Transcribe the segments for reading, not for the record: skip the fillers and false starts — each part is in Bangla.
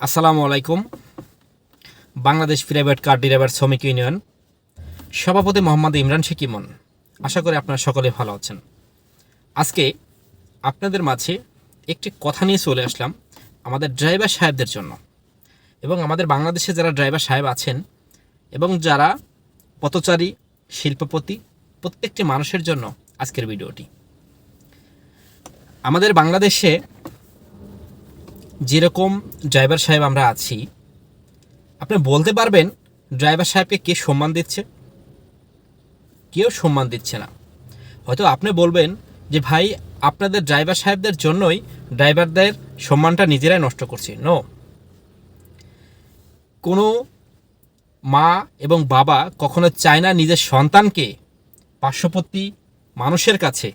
আসসালামু আলাইকুম। বাংলাদেশ প্রাইভেট কার ড্রাইভার শ্রমিক ইউনিয়ন সভাপতি মোহাম্মদ ইমরান শেখ ইমন। আশা করি আপনারা সকলে ভালো আছেন। আজকে আপনাদের মাঝে একটি কথা নিয়ে চলে আসলাম আমাদের ড্রাইভার সাহেবদের জন্য এবং আমাদের বাংলাদেশে যারা ড্রাইভার সাহেব আছেন এবং যারা পথচারী, শিল্পপতি, প্রত্যেকটি মানুষের জন্য আজকের ভিডিওটি। আমাদের বাংলাদেশে যেরকম ড্রাইভার সাহেব আমরা আছি, আপনি বলতে পারবেন ড্রাইভার সাহেবকে কে সম্মান দিচ্ছে? কেউ সম্মান দিচ্ছে না। হয়তো আপনি বলবেন যে ভাই, আপনাদের ড্রাইভার সাহেবদের জন্যই ড্রাইভারদের সম্মানটা নিজেরাই নষ্ট করছে। নো, কোনো মা এবং বাবা কখনো চায় না নিজের সন্তানকে পার্শ্ববর্তী মানুষের কাছে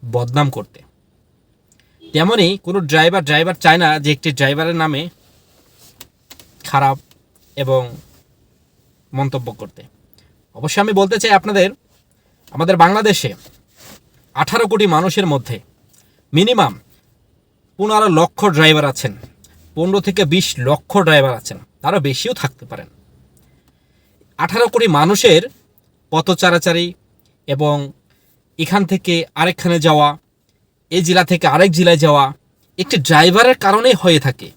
বদনাম করতে। তেমনই কোনো ড্রাইভার চায় না যে একটি ড্রাইভারের নামে খারাপ এবং মন্তব্য করতে। অবশ্যই আমি বলতে চাই আপনাদের, আমাদের বাংলাদেশে 18 কোটি মানুষের মধ্যে মিনিমাম 15 লক্ষ ড্রাইভার আছেন, 15 থেকে 20 লক্ষ ড্রাইভার আছেন, তারও বেশিও থাকতে পারেন। 18 কোটি মানুষের পথচারাচারী এবং এখান থেকে আরেকখানে যাওয়া, এই জেলা থেকে আরেক জেলায় যাওয়া একটি ড্রাইভারের কারণেই হয়ে থাকে।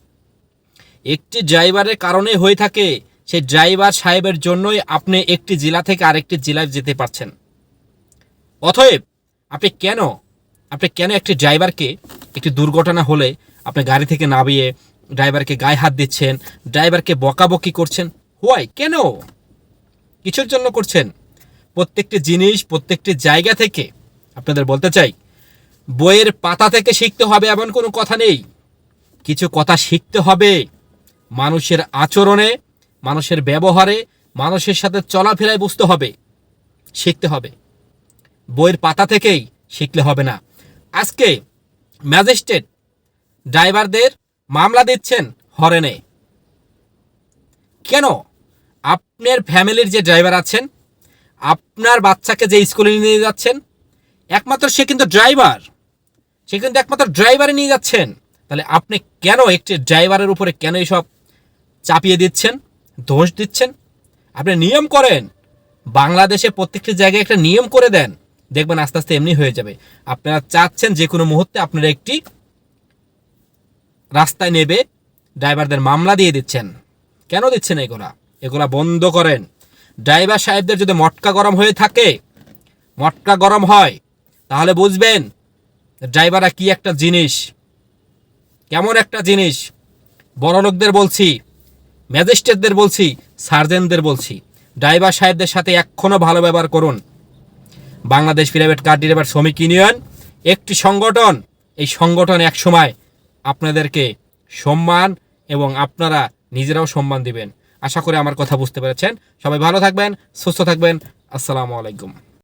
একটি ড্রাইভারের কারণে হয়ে থাকে। সেই ড্রাইভার সাহেবের জন্যই আপনি একটি জেলা থেকে আরেকটি জেলায় যেতে পারছেন। অতএব আপনি কেন একটি ড্রাইভারকে একটি দুর্ঘটনা হলে আপনি গাড়ি থেকে নামিয়ে ড্রাইভারকে গায়ে হাত দিচ্ছেন, ড্রাইভারকে বকাবকি করছেন? হোয়াই? কেন? কিছুর জন্য করছেন? প্রত্যেকটি জিনিস প্রত্যেকটি জায়গা থেকে আপনাদের বলতে চাই, বইয়ের পাতা থেকে শিখতে হবে এমন কোনো কথা নেই। কিছু কথা শিখতে হবে মানুষের আচরণে, মানুষের ব্যবহারে, মানুষের সাথে চলাফেরায় বুঝতে হবে, শিখতে হবে। বইয়ের পাতা থেকেই শিখলে হবে না। আজকে ম্যাজিস্ট্রেট ড্রাইভারদের মামলা দিচ্ছেন হরেনে। কেন? আপনার ফ্যামিলির যে ড্রাইভার আছেন, আপনার বাচ্চাকে যে স্কুলে নিয়ে যাচ্ছেন, একমাত্র সে কিন্তু একমাত্র ড্রাইভারে নিয়ে যাচ্ছেন। তাহলে আপনি কেন একটি ড্রাইভারের উপরে কেন এসব চাপিয়ে দিচ্ছেন, দোষ দিচ্ছেন? আপনি নিয়ম করেন, বাংলাদেশে প্রত্যেকটি জায়গায় একটা নিয়ম করে দেন, দেখবেন আস্তে আস্তে এমনি হয়ে যাবে। আপনারা চাচ্ছেন যে কোনো মুহূর্তে আপনারা একটি রাস্তায় নেবে ড্রাইভারদের মামলা দিয়ে দিচ্ছেন। কেন দিচ্ছেন? এগুলা বন্ধ করেন। ড্রাইভার সাহেবদের যদি মটকা গরম হয় তাহলে বুঝবেন ড্রাইভাররা কি একটা জিনিস, কেমন একটা জিনিস। বড় লোকদের বলছি, ম্যাজিস্ট্রেটদের বলছি, সার্জেন্টদের বলছি, ড্রাইভার সাহেবদের সাথে এখনো ভালো ব্যবহার করুন। বাংলাদেশ প্রাইভেট কার ড্রাইভার শ্রমিক ইউনিয়ন একটি সংগঠন। এই সংগঠন একসময় আপনাদেরকে সম্মান এবং আপনারা নিজেরাও সম্মান দিবেন। আশা করি আমার কথা বুঝতে পেরেছেন। সবাই ভালো থাকবেন, সুস্থ থাকবেন। আসসালামু আলাইকুম।